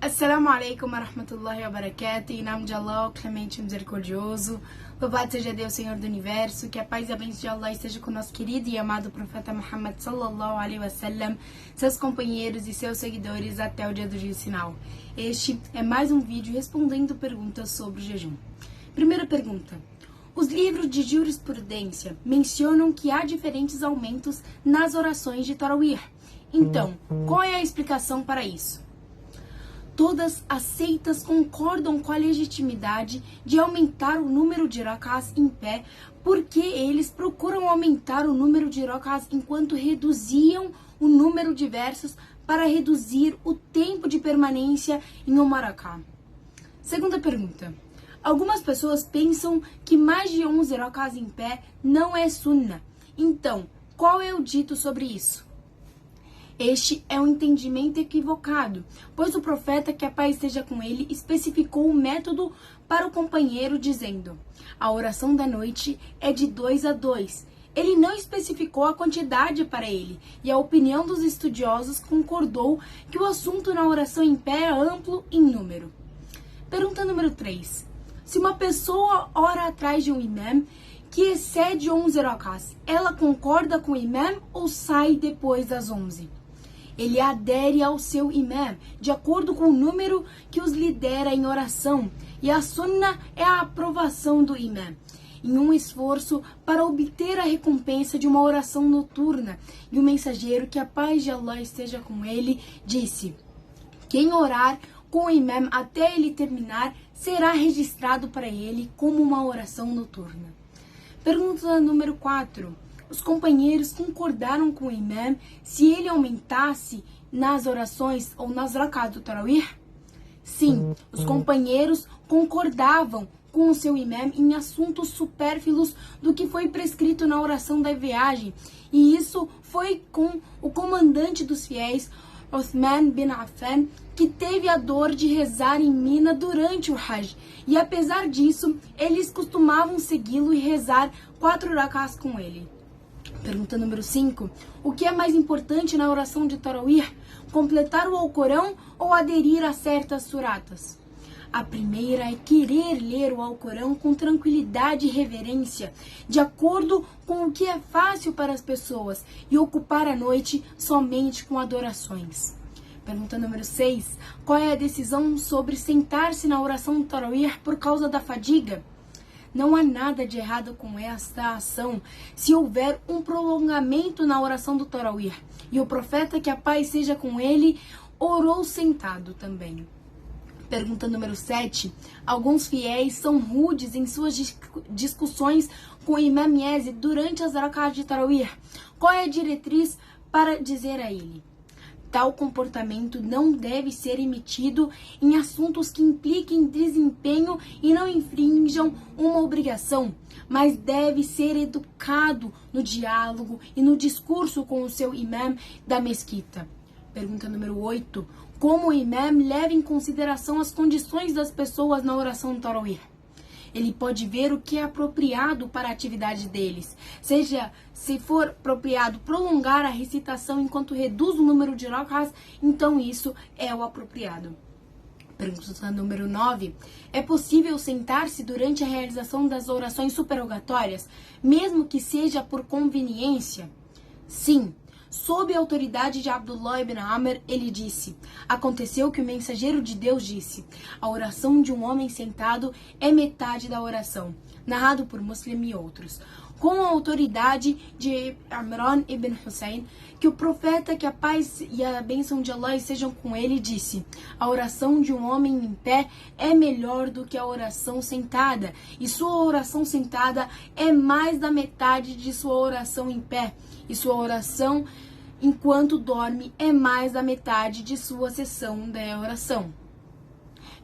Assalamu alaikum wa rahmatullahi wa barakatuh. Em nome de Allah, o clemente e misericordioso. Louvado seja Deus, Senhor do Universo. Que a paz e a bênção de Allah esteja com o nosso querido e amado profeta Muhammad sallallahu alaihi wasallam, seus companheiros e seus seguidores até o dia do juízo final. Este é mais um vídeo respondendo perguntas sobre o jejum. Primeira pergunta. Os livros de jurisprudência mencionam que há diferentes aumentos nas orações de Tarawih. Então, qual é a explicação para isso? Todas as seitas concordam com a legitimidade de aumentar o número de rak'ahs em pé, porque eles procuram aumentar o número de rak'ahs enquanto reduziam o número de versos para reduzir o tempo de permanência em uma rak'ah. Segunda pergunta. Algumas pessoas pensam que mais de 11 rak'ahs em pé não é sunnah. Então, qual é o dito sobre isso? Este é um entendimento equivocado, pois o profeta, que a paz esteja com ele, especificou o método para o companheiro, dizendo: a oração da noite é de 2 a 2. Ele não especificou a quantidade para ele, e a opinião dos estudiosos concordou que o assunto na oração em pé é amplo em número. Pergunta número 3. Se uma pessoa ora atrás de um imam que excede 11 rak'ahs, ela concorda com o imam ou sai depois das 11? Ele adere ao seu imam, de acordo com o número que os lidera em oração, e a sunnah é a aprovação do imam, em um esforço para obter a recompensa de uma oração noturna. E o mensageiro, que a paz de Allah esteja com ele, disse: quem orar com o imam até ele terminar, será registrado para ele como uma oração noturna. Pergunta número 4. Os companheiros concordaram com o imam se ele aumentasse nas orações ou nas rak'ahs do Tarawih? Sim, os companheiros concordavam com o seu imam em assuntos supérfluos do que foi prescrito na oração da viagem. E isso foi com o comandante dos fiéis, Uthman bin Affan, que teve a dor de rezar em Mina durante o Hajj. E apesar disso, eles costumavam segui-lo e rezar 4 rak'ahs com ele. Pergunta número 5. O que é mais importante na oração de Tarawih? Completar o Alcorão ou aderir a certas suratas? A primeira é querer ler o Alcorão com tranquilidade e reverência, de acordo com o que é fácil para as pessoas, e ocupar a noite somente com adorações. Pergunta número 6. Qual é a decisão sobre sentar-se na oração do Tarawih por causa da fadiga? Não há nada de errado com esta ação se houver um prolongamento na oração do Tarawih. E o profeta, que a paz seja com ele, orou sentado também. Pergunta número 7. Alguns fiéis são rudes em suas discussões com o Imam Yazid durante as rak'ahs de Tarawih. Qual é a diretriz para dizer a ele? Tal comportamento não deve ser emitido em assuntos que impliquem desempenho e não infringam uma obrigação, mas deve ser educado no diálogo e no discurso com o seu imam da mesquita. Pergunta número 8. Como o imam leva em consideração as condições das pessoas na oração do Tarawih? Ele pode ver o que é apropriado para a atividade deles. Seja, se for apropriado prolongar a recitação enquanto reduz o número de rak'ahs, então isso é o apropriado. Pergunta número 9. É possível sentar-se durante a realização das orações superrogatórias, mesmo que seja por conveniência? Sim. Sob a autoridade de Abdullah ibn Amr, ele disse: aconteceu que o mensageiro de Deus disse: a oração de um homem sentado é metade da oração. Narrado por Muslim e outros. Com a autoridade de Imran ibn Hussein, que o profeta, que a paz e a bênção de Allah estejam com ele, disse: a oração de um homem em pé é melhor do que a oração sentada, e sua oração sentada é mais da metade de sua oração em pé, e sua oração enquanto dorme é mais da metade de sua sessão da oração.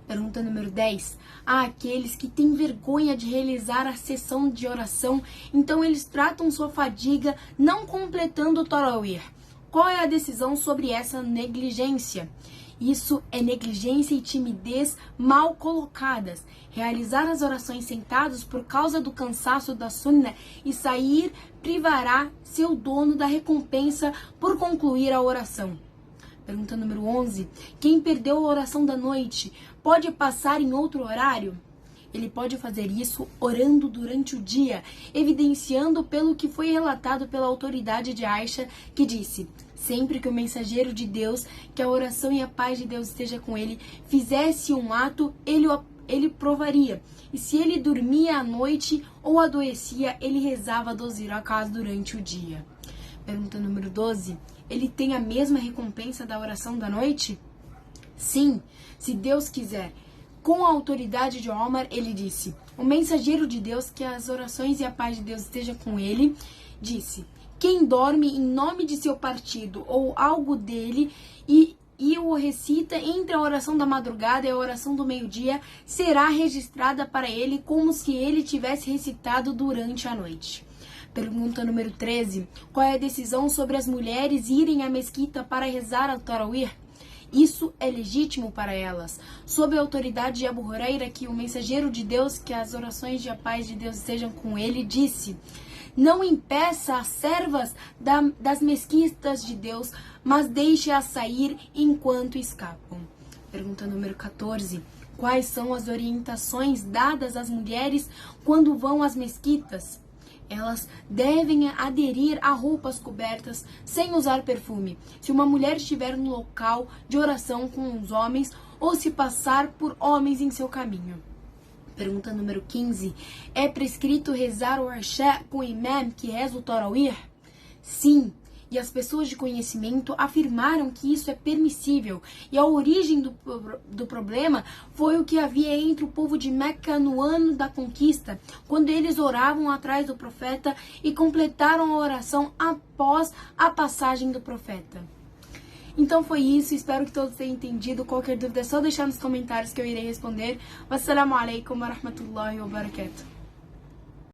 Pergunta número 10. Há aqueles que têm vergonha de realizar a sessão de oração, então eles tratam sua fadiga não completando o Tarawih. Qual é a decisão sobre essa negligência? Isso é negligência e timidez mal colocadas. Realizar as orações sentados por causa do cansaço da sunnah e sair privará seu dono da recompensa por concluir a oração. Pergunta número 11. Quem perdeu a oração da noite pode passar em outro horário? Ele pode fazer isso orando durante o dia, evidenciando pelo que foi relatado pela autoridade de Aisha, que disse: sempre que o mensageiro de Deus, que a oração e a paz de Deus esteja com ele, fizesse um ato, ele provaria. E se ele dormia à noite ou adoecia, ele rezava 12 rakás durante o dia. Pergunta número 12. Ele tem a mesma recompensa da oração da noite? Sim, se Deus quiser. Com a autoridade de Omar, ele disse: o mensageiro de Deus, que as orações e a paz de Deus esteja com ele, disse: quem dorme em nome de seu partido ou algo dele e o recita entre a oração da madrugada e a oração do meio-dia, será registrada para ele como se ele tivesse recitado durante a noite. Pergunta número 13. Qual é a decisão sobre as mulheres irem à mesquita para rezar al Tarawih? Isso é legítimo para elas. Sob a autoridade de Abu Huraira, que o mensageiro de Deus, que as orações de a paz de Deus estejam com ele, disse: não impeça as servas das mesquitas de Deus, mas deixe-as sair enquanto escapam. Pergunta número 14. Quais são as orientações dadas às mulheres quando vão às mesquitas? Elas devem aderir a roupas cobertas, sem usar perfume, se uma mulher estiver no local de oração com os homens ou se passar por homens em seu caminho. Pergunta número 15. É prescrito rezar o Isha com o imam que reza o Tarawih? Sim. E as pessoas de conhecimento afirmaram que isso é permissível. E a origem do problema foi o que havia entre o povo de Meca no ano da conquista, quando eles oravam atrás do profeta e completaram a oração após a passagem do profeta. Então foi isso, espero que todos tenham entendido. Qualquer dúvida é só deixar nos comentários que eu irei responder. Wassalamu alaikum wa rahmatullahi wa barakatuh.